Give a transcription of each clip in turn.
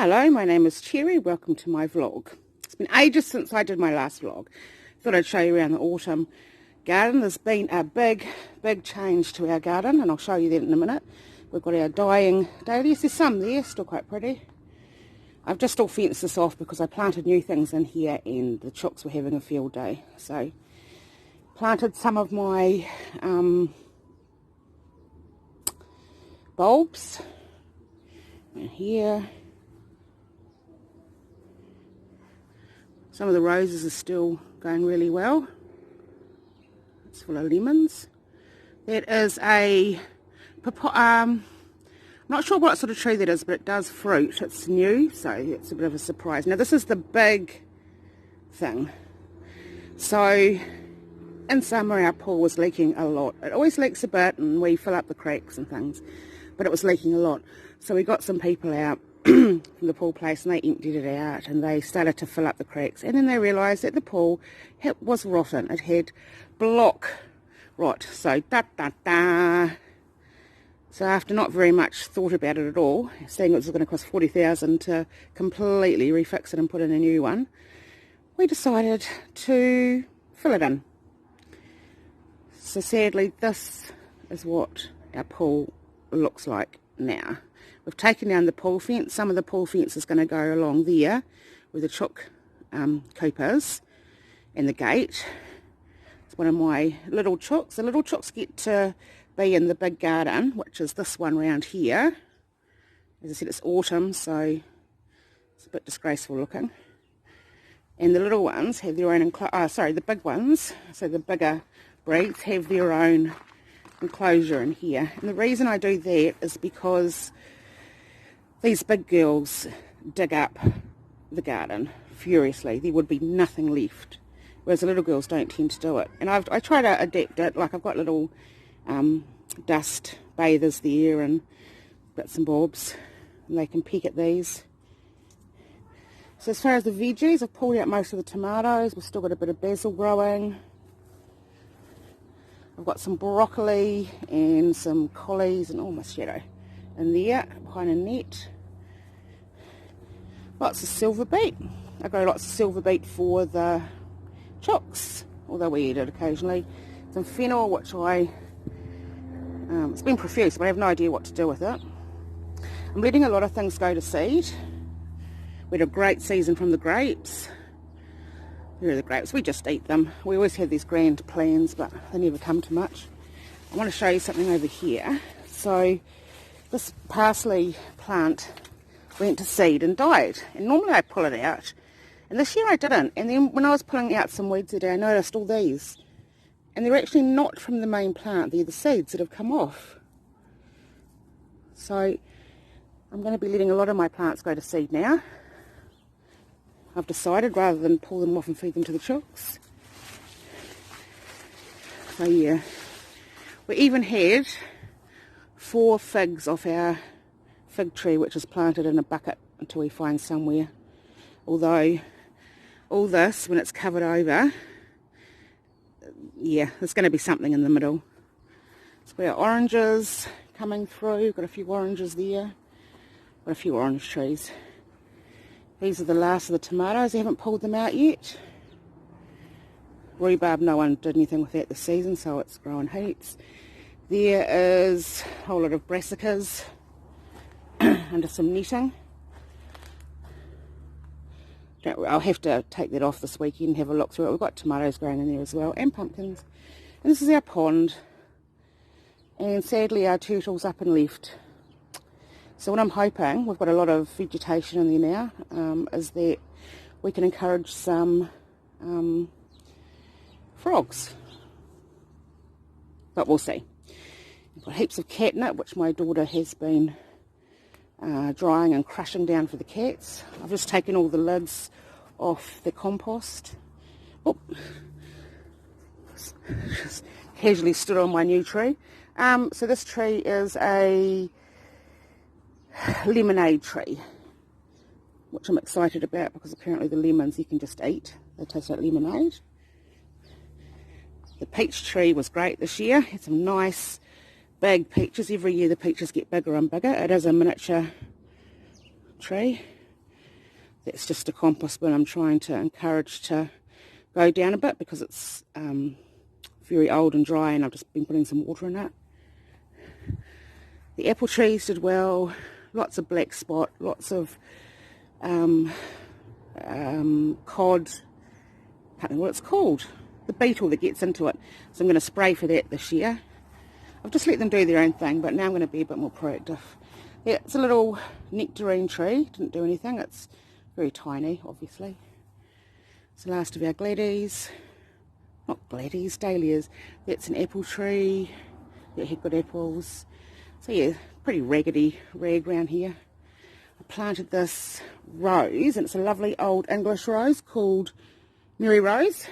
Hello, my name is Cherry. Welcome to my vlog. It's been ages since I did my last vlog. Thought I'd show you around the autumn garden. There's been a big change to our garden, and I'll show you that in a minute. We've got our dying dahlias. There's some there, still quite pretty. I've just all fenced this off because I planted new things in here and the chooks were having a field day. So, planted some of my bulbs in here. Some of the roses are still going really well. It's full of lemons. That is a, I'm not sure what sort of tree that is, but it does fruit. It's new, so it's a bit of a surprise. Now this is the big thing. So in summer our pool was leaking a lot. It always leaks a bit and we fill up the cracks and things, but it was leaking a lot. So we got some people out from the pool place and they emptied it out and they started to fill up the cracks, and then they realised that the pool was rotten. It had block rot. So so after not very much thought about it at all, seeing it was going to cost $40,000 to completely refix it and put in a new one, we decided to fill it in. So sadly this is what our pool looks like now. We've taken down the pool fence. Some of the pool fence is going to go along there where the chook coop is, and the gate. It's one of my little chooks. The little chooks get to be in the big garden, which is this one round here. As I said, it's autumn, so it's a bit disgraceful looking. And the little ones have their own the big ones, so the bigger breeds have their own enclosure in here. And the reason I do that is because these big girls dig up the garden furiously. There would be nothing left, whereas the little girls don't tend to do it. And I try to adapt it. Like I've got little dust bathers there and bits and bobs, and they can peck at these. So as far as the veggies, I've pulled out most of the tomatoes. We've still got a bit of basil growing. I've got some broccoli and some collies and my shadow in there behind a net. Lots of silver beet. I grow lots of silver beet for the chooks, although we eat it occasionally. Some fennel, which it's been profuse, but I have no idea what to do with it. I'm letting a lot of things go to seed. We had a great season from the grapes. Here are the grapes. We just eat them. We always have these grand plans, but they never come to much. I want to show you something over here. So this parsley plant went to seed and died, and normally I pull it out, and this year I didn't. And then when I was pulling out some weeds today, I noticed all these, and they're actually not from the main plant. They're the seeds that have come off. So I'm going to be letting a lot of my plants go to seed now. I've decided, rather than pull them off and feed them to the chooks. So yeah, we even had 4 figs off our fig tree, which is planted in a bucket until we find somewhere. Although all this, when it's covered over, yeah, there's going to be something in the middle. So we have oranges coming through. Got a few oranges there. Got a few orange trees. These are the last of the tomatoes. I haven't pulled them out yet. Rhubarb, no one did anything with that this season, so it's growing heaps. There is a whole lot of brassicas under some netting. I'll have to take that off this weekend and have a look through it. We've got tomatoes growing in there as well, and pumpkins. And this is our pond. And sadly our turtle's up and left. So what I'm hoping, we've got a lot of vegetation in there now, is that we can encourage some frogs. But we'll see. We've got heaps of catnip, which my daughter has been drying and crushing down for the cats. I've just taken all the lids off the compost. Oh, just casually stood on my new tree. So this tree is a lemonade tree, which I'm excited about because apparently the lemons you can just eat. They taste like lemonade. The peach tree was great this year. Had some nice big peaches. Every year the peaches get bigger and bigger. It is a miniature tree. That's just a compost bin I'm trying to encourage to go down a bit because it's very old and dry, and I've just been putting some water in it. The apple trees did well, lots of black spot, lots of cod, can't remember what it's called, the beetle that gets into it. So I'm going to spray for that this year. I've just let them do their own thing, but now I'm going to be a bit more proactive. Yeah, it's a little nectarine tree, didn't do anything, it's very tiny, obviously. It's the last of our gladdies, not gladdies, dahlias. That's an apple tree that had good apples. So yeah, pretty raggedy rag around here. I planted this rose, and it's a lovely old English rose called Mary Rose.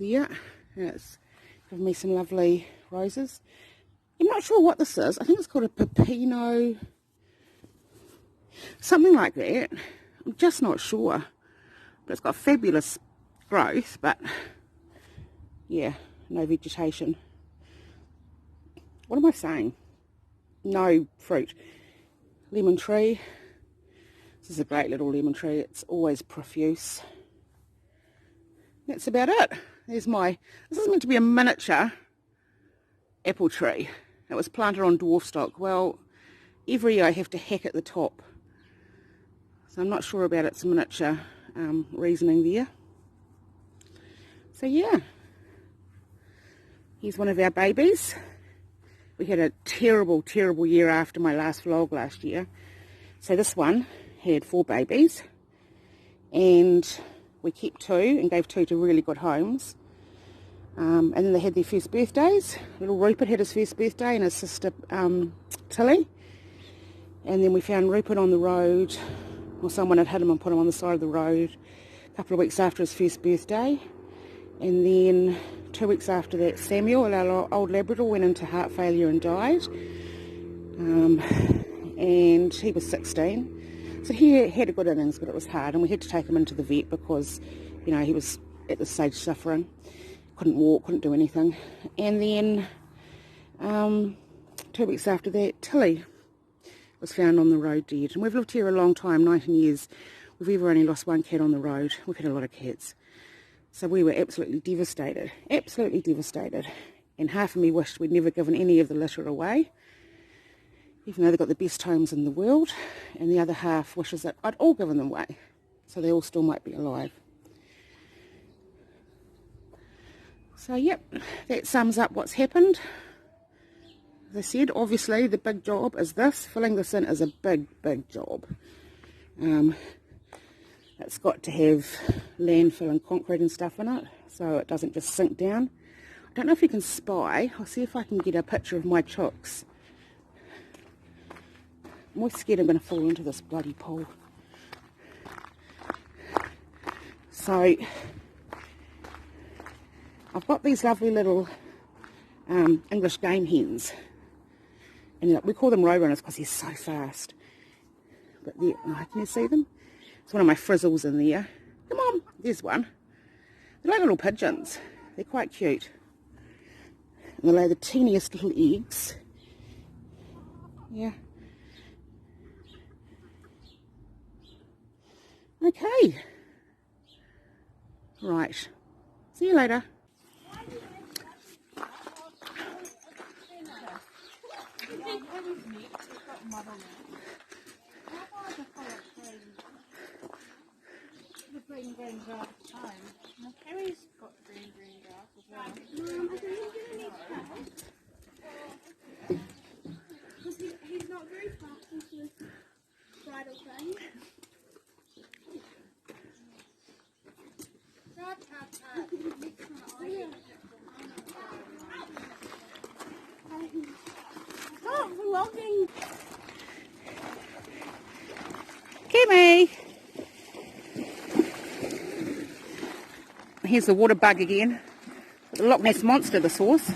There, and it's given me some lovely roses. I'm not sure what this is. I think it's called a Peppino, something like that. I'm just not sure. But it's got fabulous growth, but yeah, no vegetation. What am I saying? No fruit. Lemon tree. This is a great little lemon tree. It's always profuse. That's about it. This is meant to be a miniature apple tree. It was planted on dwarf stock. Well, every year I have to hack at the top. So I'm not sure about its miniature reasoning there. So yeah. Here's one of our babies. We had a terrible, terrible year after my last vlog last year. So this one had 4 babies. And we kept 2 and gave 2 to really good homes. And then they had their first birthdays. Little Rupert had his first birthday, and his sister Tilly. And then we found Rupert on the road, or someone had hit him and put him on the side of the road a couple of weeks after his first birthday. And then 2 weeks after that, Samuel, our old Labrador, went into heart failure and died. And he was 16. So he had a good innings, but it was hard. And we had to take him into the vet because, you know, he was at this stage suffering. Couldn't walk, couldn't do anything. And then 2 weeks after that, Tilly was found on the road dead. And we've lived here a long time, 19 years. We've ever only lost 1 cat on the road. We've had a lot of cats. So we were absolutely devastated. Absolutely devastated. And half of me wished we'd never given any of the litter away, even though they've got the best homes in the world. And the other half wishes that I'd all given them away, so they all still might be alive. So yep, that sums up what's happened. As I said, obviously the big job is this. Filling this in is a big, big job. It's got to have landfill and concrete and stuff in it, so it doesn't just sink down. I don't know if you can spy. I'll see if I can get a picture of my chooks. I'm always scared I'm going to fall into this bloody pool. So I've got these lovely little English game hens, and we call them road runners because they're so fast. But there, can you see them? It's one of my frizzles in there. Come on, there's one. They're like little pigeons. They're quite cute. And they lay the teeniest little eggs. Yeah. Okay. Right. See you later. The green grass time. Now Kerry's got green grass as well. I think he's gonna need help. Because he's not very fast into this bridal thing. Stop vlogging. Kimmy! Here's the water bug again. The Loch Ness Monster, the source.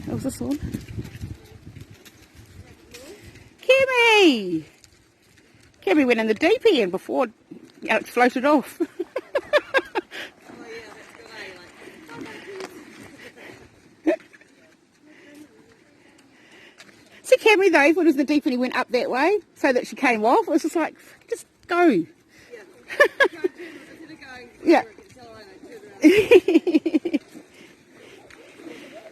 What was this one? Kimmy! Kimmy went in the deep end before Alex floated off. see Cammy though, if it was the deep and he went up that way so that she came off, it was just like, just go. Yeah.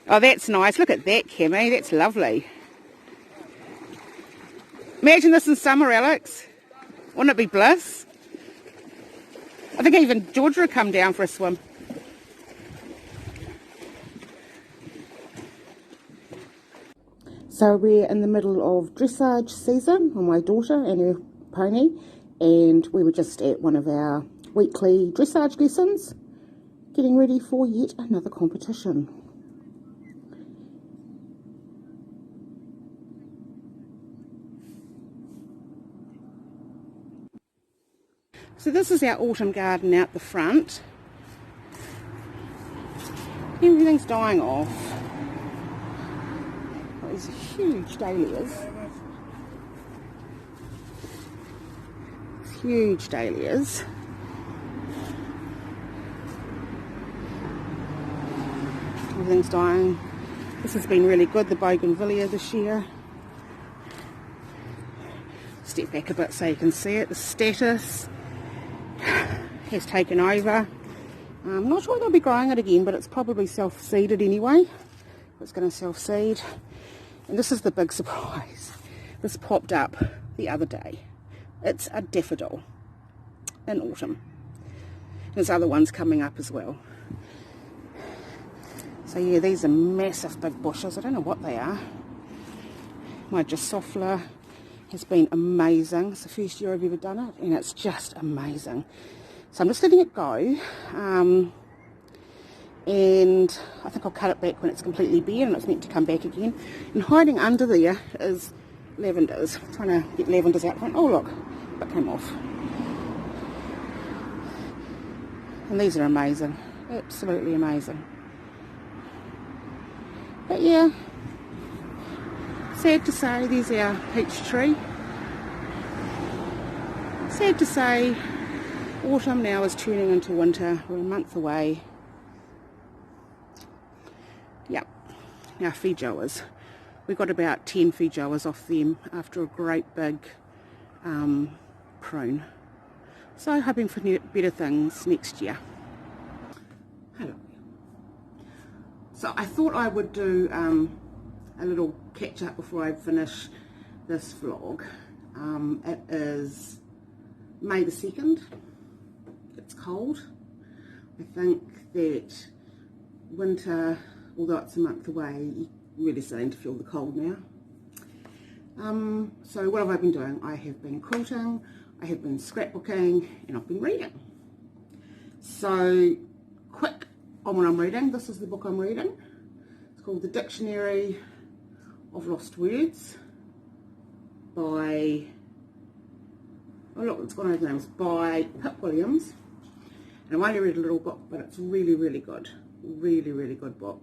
Oh, that's nice. Look at that, Cammy. That's lovely. Imagine this in summer, Alex. Wouldn't it be bliss? I think even Georgia would come down for a swim. So we're in the middle of dressage season on my daughter and her pony, and we were just at one of our weekly dressage lessons, getting ready for yet another competition. So this is our autumn garden out the front. Everything's dying off. These huge dahlias. Huge dahlias. Everything's dying. This has been really good, the bougainvillea this year. Step back a bit so you can see it. The statice has taken over. I'm not sure they'll be growing it again, but it's probably self-seeded anyway. It's going to self-seed. And this is the big surprise. This popped up the other day. It's a daffodil in autumn. There's other ones coming up as well. So yeah, these are massive big bushes. I don't know what they are. My Drosophila has been amazing. It's the first year I've ever done it, and it's just amazing. So I'm just letting it go. And I think I'll cut it back when it's completely bare and it's meant to come back again. And hiding under there is lavenders. I'm trying to get lavenders out front. Oh look, that came off. And these are amazing, absolutely amazing. But yeah, sad to say, there's our peach tree. Sad to say, autumn now is turning into winter. We're a month away. Yep, our feijoas. We got about 10 feijoas off them after a great big prune. So hoping for better things next year. Hello. So I thought I would do a little catch up before I finish this vlog. It is May the 2nd. It's cold. I think that winter, although it's a month away, you're really starting to feel the cold now. So what have I been doing? I have been quilting, I have been scrapbooking, and I've been reading. So quick on what I'm reading. This is the book I'm reading. It's called The Dictionary of Lost Words by, oh look, it's got over names, by Pip Williams. And I've only read a little book, but it's really, really good. Really, really good book.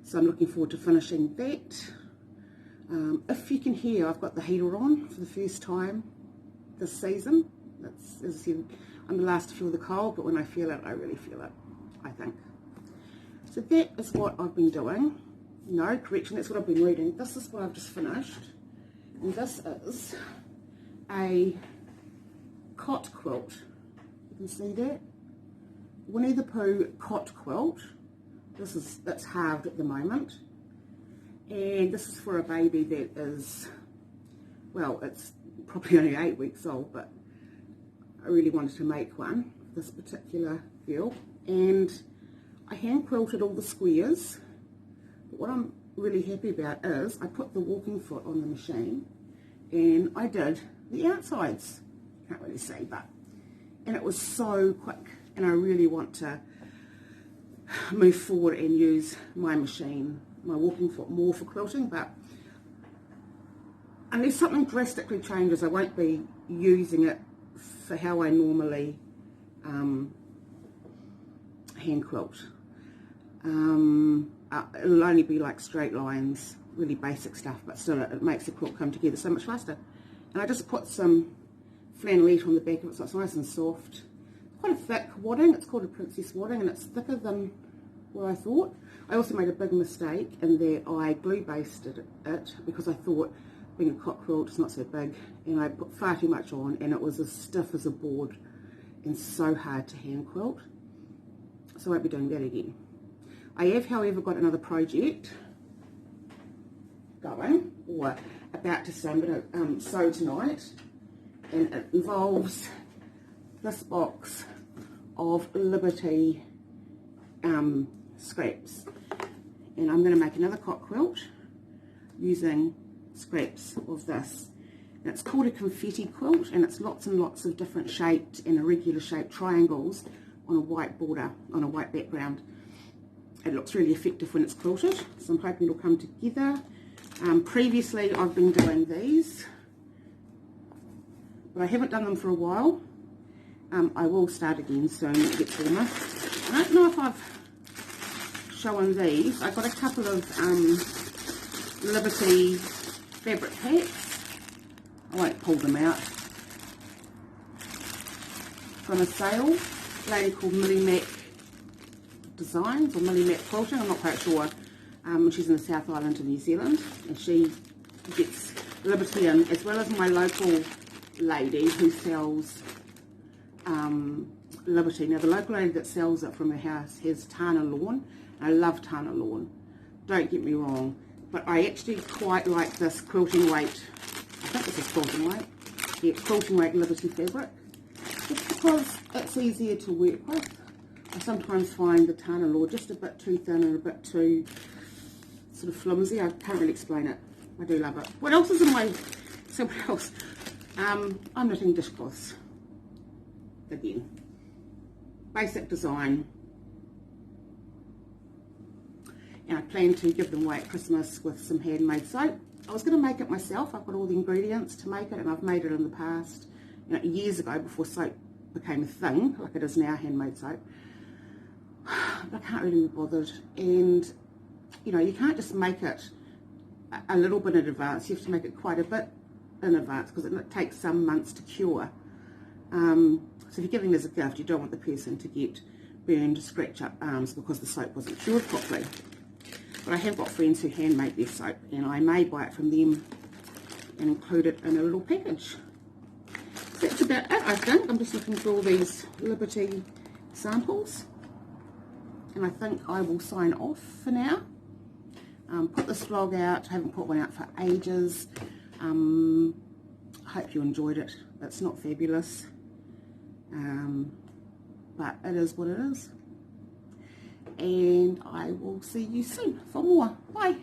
So I'm looking forward to finishing that. If you can hear, I've got the heater on for the first time this season. That's, as I said, I'm the last to feel the cold, but when I feel it, I really feel it, I think. So that is what I've been doing. No, correction, that's what I've been reading. This is what I've just finished. And this is a cot quilt. You can see that. Winnie the Pooh cot quilt. That's halved at the moment. And this is for a baby that is, well, it's probably only 8 weeks old, but I really wanted to make one, this particular girl. And I hand quilted all the squares. But what I'm really happy about is I put the walking foot on the machine and I did the outsides. Can't really see, but, and it was so quick. And I really want to move forward and use my machine, my walking foot, more for quilting, but unless something drastically changes, I won't be using it for how I normally hand quilt. It'll only be like straight lines, really basic stuff, but still it makes the quilt come together so much faster. And I just put some flannelette on the back of it so it's nice and soft. Quite a thick wadding. It's called a princess wadding, and it's thicker than what I thought. I also made a big mistake in that I glue basted it because I thought being a cock quilt is not so big, and I put far too much on and it was as stiff as a board and so hard to hand quilt. So I won't be doing that again. I have, however, got another project going, or about to start, I'm going to sew tonight, and it involves this box of Liberty scraps, and I'm going to make another cock quilt using scraps of this. And it's called a confetti quilt, and it's lots and lots of different shaped and irregular shaped triangles on a white border, on a white background. It looks really effective when it's quilted, so I'm hoping it'll come together. Previously I've been doing these, but I haven't done them for a while. I will start again soon when it gets warmer. I don't know if I've shown these. I got a couple of Liberty fabric packs. I won't pull them out. From a sale, a lady called Millie Mac Designs, or Millie Mac Quilting, I'm not quite sure. She's in the South Island of New Zealand, and she gets Liberty in, as well as my local lady who sells Liberty. Now the local lady that sells it from her house has Tana lawn. I love Tana lawn, don't get me wrong, but I actually quite like this quilting weight. I think this is quilting weight. Yeah, quilting weight Liberty fabric, just because it's easier to work with. I sometimes find the Tana lawn just a bit too thin and a bit too sort of flimsy. I can't really explain it. I do love it. What else is in my... So what else? I'm knitting dishcloths. Again. Basic design. And I plan to give them away at Christmas with some handmade soap. I was going to make it myself. I've got all the ingredients to make it, and I've made it in the past. You know, years ago, before soap became a thing, like it is now, handmade soap. But I can't really be bothered. And, you know, you can't just make it a little bit in advance. You have to make it quite a bit in advance because it takes some months to cure. So if you're giving as a gift, you don't want the person to get burned, scratch up arms because the soap wasn't cured properly. But I have got friends who hand make their soap, and I may buy it from them and include it in a little package. So that's about it, I think. I'm just looking for all these Liberty samples, and I think I will sign off for now. Put this vlog out. I haven't put one out for ages. I hope you enjoyed it. It's not fabulous, but it is what it is. And I will see you soon for more. Bye.